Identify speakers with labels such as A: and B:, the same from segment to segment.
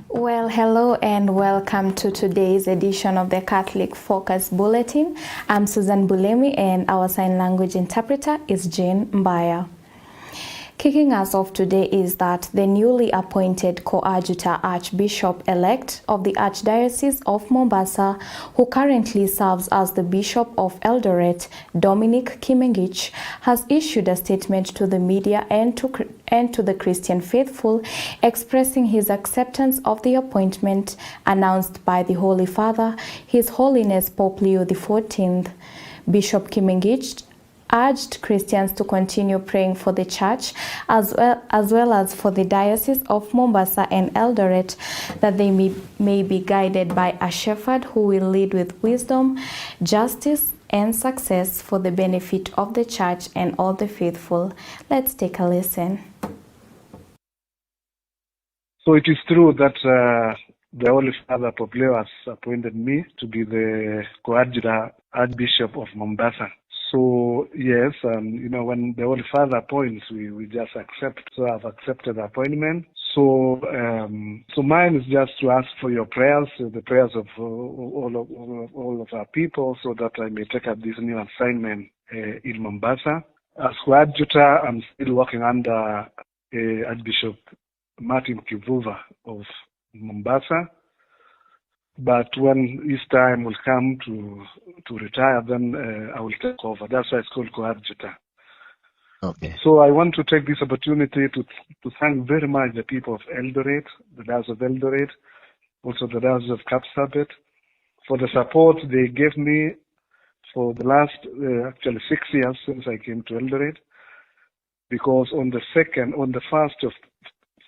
A: Well, hello and welcome to today's edition of the Catholic Focus Bulletin. I'm Susan Bulemi and our sign language interpreter is Jane Mbaya. Kicking us off today is that the newly appointed coadjutor Archbishop-elect of the Archdiocese of Mombasa, who currently serves as the Bishop of Eldoret, Dominic Kimengich, has issued a statement to the media and to the Christian faithful, expressing his acceptance of the appointment announced by the Holy Father, His Holiness Pope Leo XIV. Bishop Kimengich urged Christians to continue praying for the church as well as for the Diocese of Mombasa and Eldoret, that they may be guided by a shepherd who will lead with wisdom, justice, and success for the benefit of the church and all the faithful. Let's take a listen.
B: So it is true that the Holy Father Pope Leo has appointed me to be the coadjutor Archbishop of Mombasa. So yes, when the Holy Father appoints, we just accept. So I've accepted the appointment. So mine is just to ask for your prayers, the prayers of all of our people, so that I may take up this new assignment in Mombasa. As coadjutor, I'm still working under Archbishop Martin Kivuva of Mombasa. But when his time will come to retire, then I will take over. That's why it's called coadjutor.
C: Okay.
B: So I want to take this opportunity to thank very much the people of Eldoret, the Diocese of Eldoret, also the Diocese of Capstv, for the support they gave me for the last, actually 6 years since I came to Eldoret. Because on the 1st of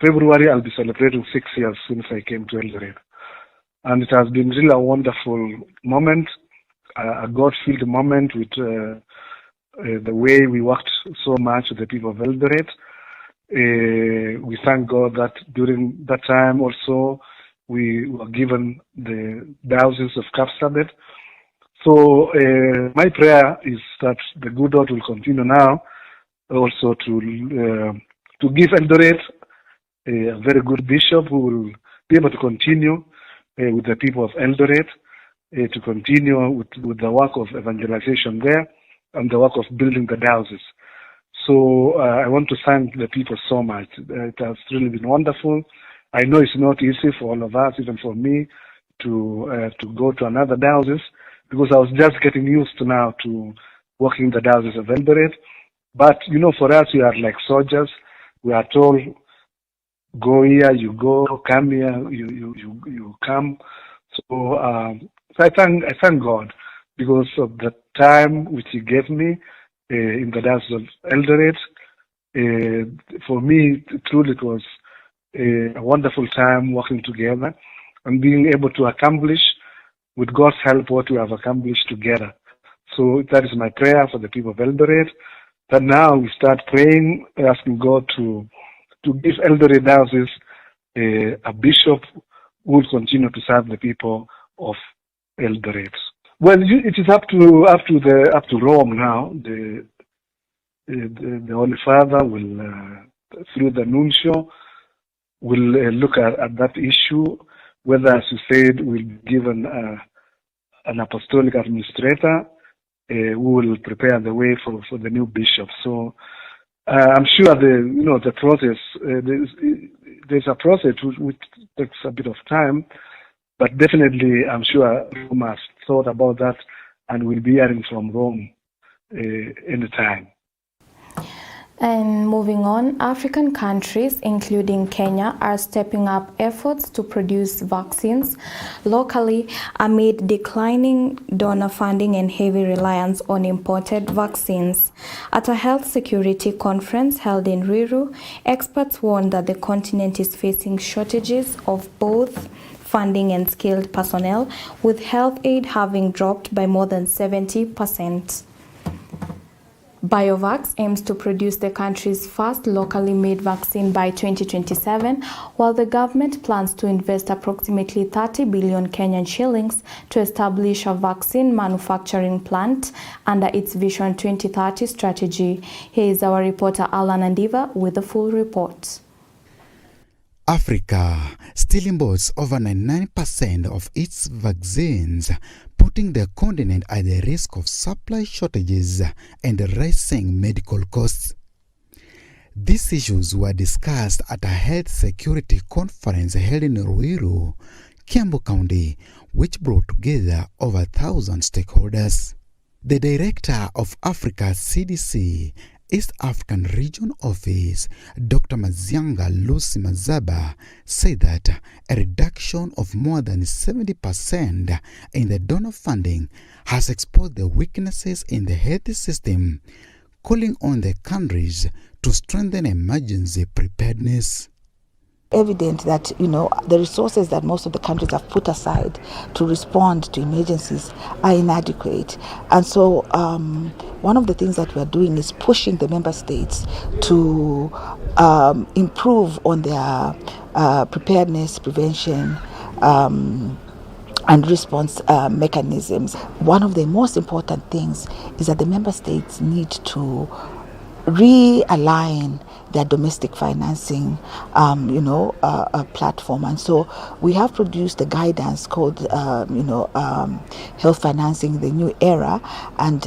B: February, I'll be celebrating 6 years since I came to Eldoret. And it has been really a wonderful moment, a God-filled moment with the way we worked so much with the people of Eldoret. We thank God that during that time also we were given the Diocese of Capstv. So my prayer is that the good Lord will continue now also to give Eldoret a very good bishop who will be able to continue with the people of Eldoret, to continue with the work of evangelization there and the work of building the diocese. So I want to thank the people so much. It has really been wonderful. I know it's not easy for all of us, even for me, to go to another diocese, because I was just getting used to now to working in the diocese of Eldoret. But for us, we are like soldiers. We are told, go here, you go, come here, you come. So I thank God because of the time which He gave me in the Diocese of Eldoret. For me, truly it was a wonderful time working together and being able to accomplish, with God's help, what we have accomplished together. So that is my prayer for the people of Eldoret, that now we start praying, asking God to give Eldoret Diocese a bishop who will continue to serve the people of Eldoret. Well, it is up to Rome now. The Holy Father will, through the nuncio, will look at that issue, whether, as you said, we'll be given an apostolic administrator who will prepare the way for the new bishop. So I'm sure the process, there's a process which takes a bit of time, but definitely I'm sure Rome has thought about that and will be hearing from Rome anytime.
A: And moving on, African countries, including Kenya, are stepping up efforts to produce vaccines locally amid declining donor funding and heavy reliance on imported vaccines. At a health security conference held in Ruiru, experts warned that the continent is facing shortages of both funding and skilled personnel, with health aid having dropped by more than 70%. BioVax aims to produce the country's first locally made vaccine by 2027, while the government plans to invest approximately 30 billion Kenyan shillings to establish a vaccine manufacturing plant under its Vision 2030 strategy. Here is our reporter Alan Andiva with the full report.
C: Africa still imports over 99% of its vaccines, putting the continent at the risk of supply shortages and rising medical costs. These issues were discussed at a health security conference held in Ruiru, Kiambu County, which brought together over 1,000 stakeholders. The director of Africa CDC East African Region Office, Dr. Mazianga Lucy Mazaba, said that a reduction of more than 70% in the donor funding has exposed the weaknesses in the health system, calling on the countries to strengthen emergency preparedness.
D: Evident that, the resources that most of the countries have put aside to respond to emergencies are inadequate. And so one of the things that we are doing is pushing the member states to improve on their preparedness, prevention, and response mechanisms. One of the most important things is that the member states need to realign their domestic financing, platform. And so we have produced a guidance called, Health Financing, the New Era. And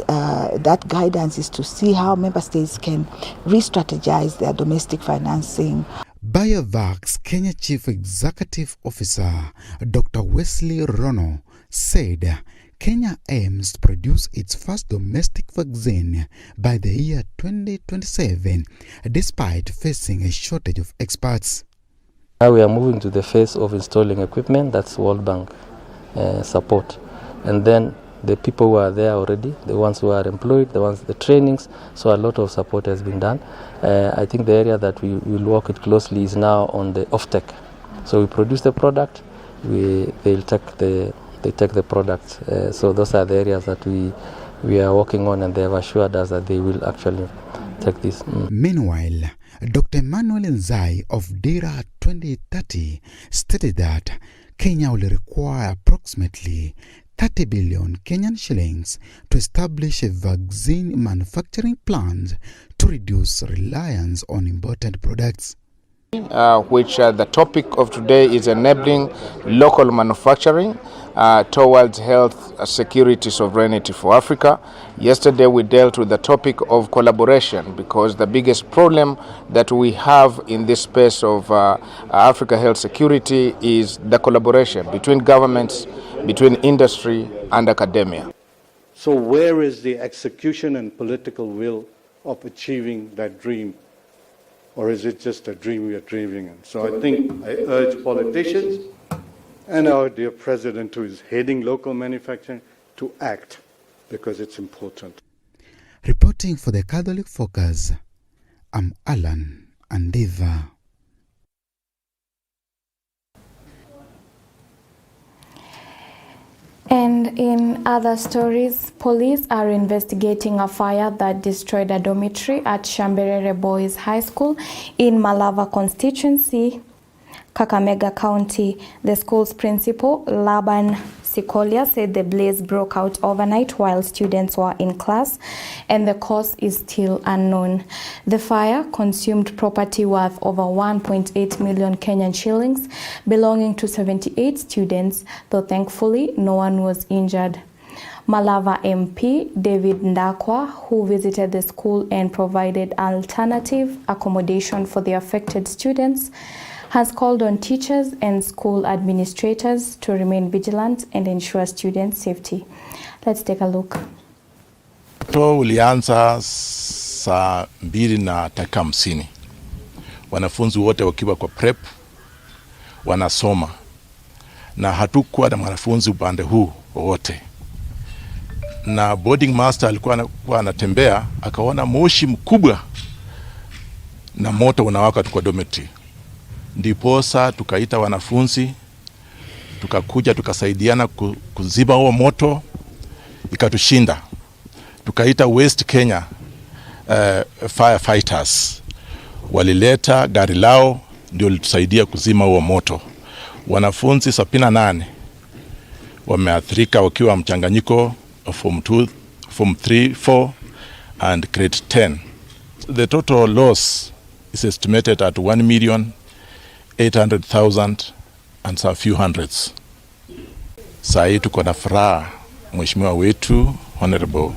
D: that guidance is to see how member states can re-strategize their domestic financing.
C: BioVax Kenya Chief Executive Officer Dr. Wesley Rono said Kenya aims to produce its first domestic vaccine by the year 2027, despite facing a shortage of experts.
E: Now we are moving to the phase of installing equipment, that's World Bank support. And then the people who are there already, the ones who are employed, the trainings, so a lot of support has been done. I think the area that we will work it closely is now on the off-tech. So we produce the product, they'll take the product. So those are the areas that we are working on, and they have assured us that they will actually take this.
C: Meanwhile, Dr. Emmanuel Nzai of DIRA 2030 stated that Kenya will require approximately 30 billion Kenyan shillings to establish a vaccine manufacturing plant to reduce reliance on imported products.
F: The topic of today is enabling local manufacturing towards health security sovereignty for Africa. Yesterday we dealt with the topic of collaboration, because the biggest problem that we have in this space of Africa health security is the collaboration between governments, between industry and academia.
G: So where is the execution and political will of achieving that dream? Or is it just a dream we are dreaming in? So I think I urge politicians and our dear President, who is heading local manufacturing, to act, because it's important.
C: Reporting for the Catholic Focus, I'm Alan Andiva.
A: And in other stories, police are investigating a fire that destroyed a dormitory at Shamberere Boys High School in Malava constituency, Kakamega County. The school's principal, Laban Sikolia, said the blaze broke out overnight while students were in class, and the cause is still unknown. The fire consumed property worth over 1.8 million Kenyan shillings belonging to 78 students, though thankfully no one was injured. Malava MP David Ndakwa, who visited the school and provided alternative accommodation for the affected students, has called on teachers and school administrators to remain vigilant and ensure student safety. Let's take a look.
H: Moto ulianza saa 2:50. Wanafunzi wote wakiwa kwa prep wanasoma, na hatukuwa na mwanafunzi upande huu wote. Na boarding master alikuwa anatembea, akaona moshi mkubwa na moto unawaka kwa dormitory. Ndiposa tukaita wanafunzi, tukakuja tukasaidiana kuziba huo moto, ikatushinda. Tukaita West Kenya firefighters, walileta gari lao ndio litusaidia kuzima huo moto. Wanafunzi 78 wameathirika wakiwa mchanganyiko form 2, form 3, 4 and grade 10. The total loss is estimated at 1,800,000 800,000 and some few hundreds. Saa hii tuko na furaha, mheshimiwa wetu Honorable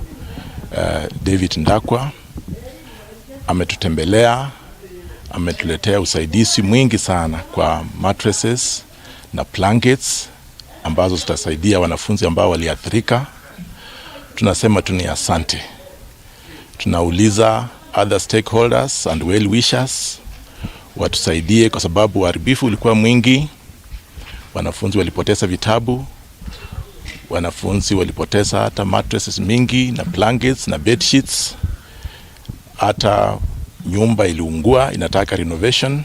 H: David Ndakwa ametutembelea, ametuletea usaidizi mwingi sana kwa mattresses na blankets ambazo zitasaidia wanafunzi ambao waliathirika. Tunasema tu ni asante. Tunauliza other stakeholders and well wishers watusaidie kwa sababu uharibifu ulikuwa mwingi. Wanafunzi walipoteza vitabu, wanafunzi walipoteza hata mattresses mingi na blankets na bed sheets. Hata nyumba iliungua, inataka renovation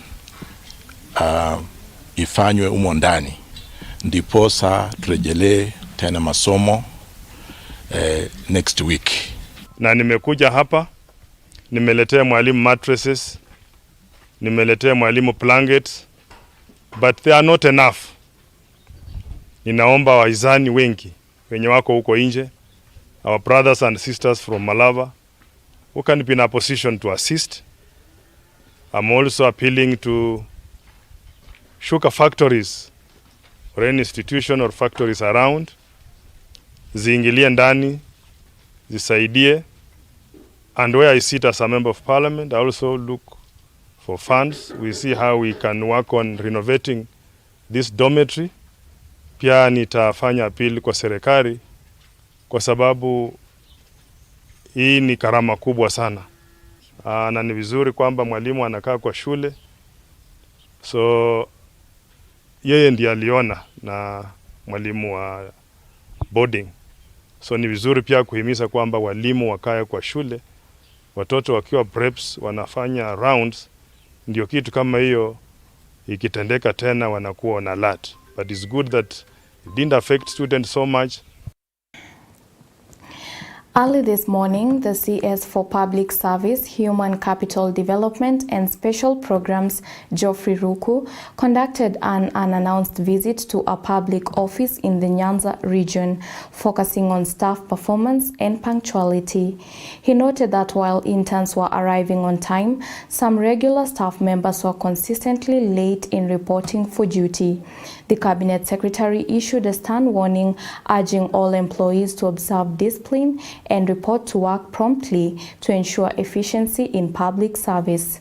H: ifanywe umo ndani. Ndiposa turejelee tena masomo next week.
I: Na nimekuja hapa, nimeletea mwalimu mattresses, nimeletea mwalimu blankets, but they are not enough. Ninaomba wahisani wengi wenye wako huko nje, our brothers and sisters from Malava, who can be in a position to assist. I'm also appealing to sugar factories or any institution or factories around, ziingilie ndani, zisaidie. And where I sit as a member of parliament, I also look for funds. We see how we can work on renovating this dormitory. Pia nitafanya appeal kwa serikali kwa sababu hii ni karama kubwa sana. Na ni vizuri kwamba mwalimu anakaa kwa shule. So yeye ndiye aliona na mwalimu wa boarding. So ni vizuri pia kuhimiza kwamba walimu wakae kwa shule. Watoto wakiwa preps wanafanya rounds, ndio kitu kama hiyo ikitendeka tena wanakuwa on alert. But it's good that it didn't affect students so much.
A: Early this morning, the CS for Public Service, Human Capital Development and Special Programs, Geoffrey Ruku, conducted an unannounced visit to a public office in the Nyanza region, focusing on staff performance and punctuality. He noted that while interns were arriving on time, some regular staff members were consistently late in reporting for duty. The Cabinet Secretary issued a stern warning, urging all employees to observe discipline and report to work promptly to ensure efficiency in public service.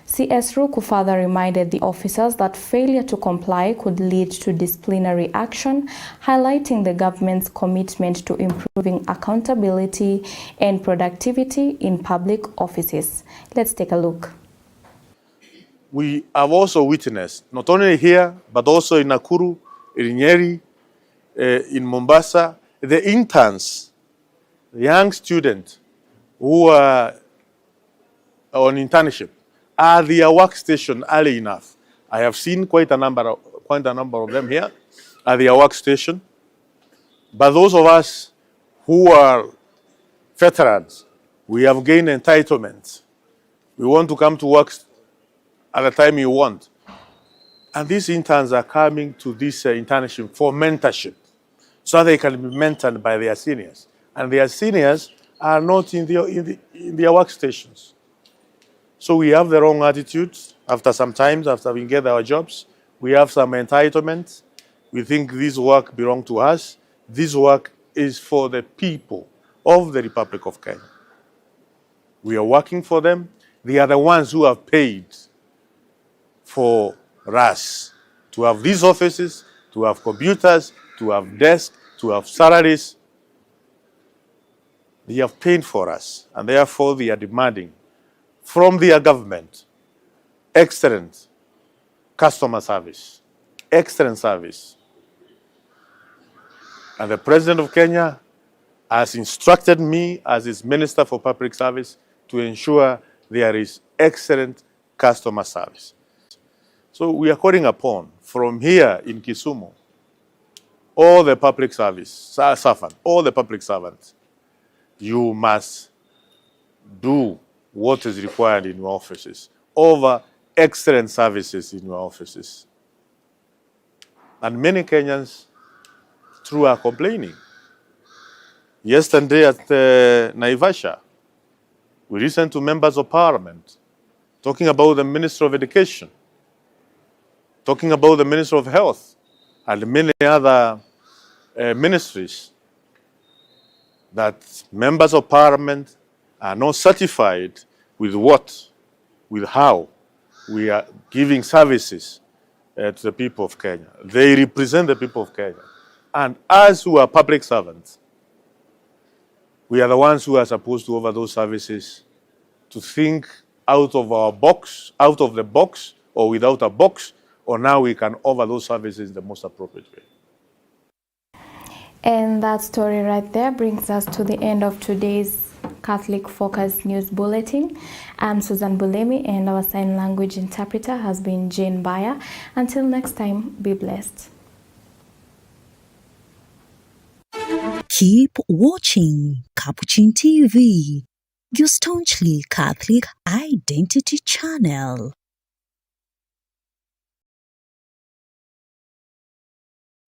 A: CS Ruku further reminded the officers that failure to comply could lead to disciplinary action, highlighting the government's commitment to improving accountability and productivity in public offices. Let's take a look.
J: We have also witnessed, not only here, but also in Nakuru, in Nyeri, in Mombasa, the interns, the young students who are on internship are their workstation early enough. I have seen quite a number of them here at their workstation. But those of us who are veterans, we have gained entitlements. We want to come to work at the time you want. And these interns are coming to this internship for mentorship, so they can be mentored by their seniors. And their seniors are not in their workstations. So we have the wrong attitudes. After some times, after we get our jobs, we have some entitlements. We think this work belongs to us. This work is for the people of the Republic of Kenya. We are working for them. They are the ones who have paid for us to have these offices, to have computers, to have desks, to have salaries. They have paid for us, and therefore they are demanding from their government excellent customer service, excellent service. And the President of Kenya has instructed me as his Minister for Public Service to ensure there is excellent customer service. So we are calling upon from here in Kisumu, all the public servants, you must do what is required in your offices, over excellent services in your offices. And many Kenyans, through are complaining. Yesterday at Naivasha, we listened to members of parliament talking about the Minister of Education. talking about the Minister of Health and many other ministries, that members of parliament are not satisfied with how we are giving services to the people of Kenya. They represent the people of Kenya. And as who are public servants, we are the ones who are supposed to offer those services, to think out of the box, or without a box, or now we can offer those services in the most appropriate way.
A: And that story right there brings us to the end of today's Catholic Focus News Bulletin. I'm Susan Bulemi, and our sign language interpreter has been Jane Bayer. Until next time, be blessed.
K: Keep watching Capuchin TV, your staunchly Catholic identity channel.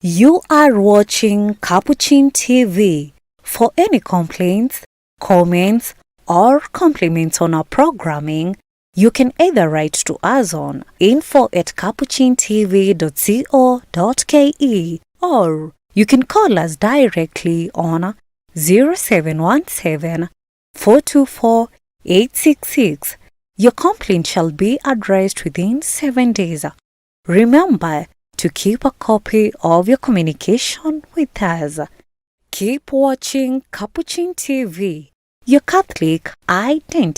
K: You are watching Capuchin TV. For any complaints, comments, or compliments on our programming, you can either write to us on info@capuchintv.co.ke, or you can call us directly on 0717 424 866. Your complaint shall be addressed within 7 days. Remember to keep a copy of your communication with us. Keep watching Capuchin TV, your Catholic identity.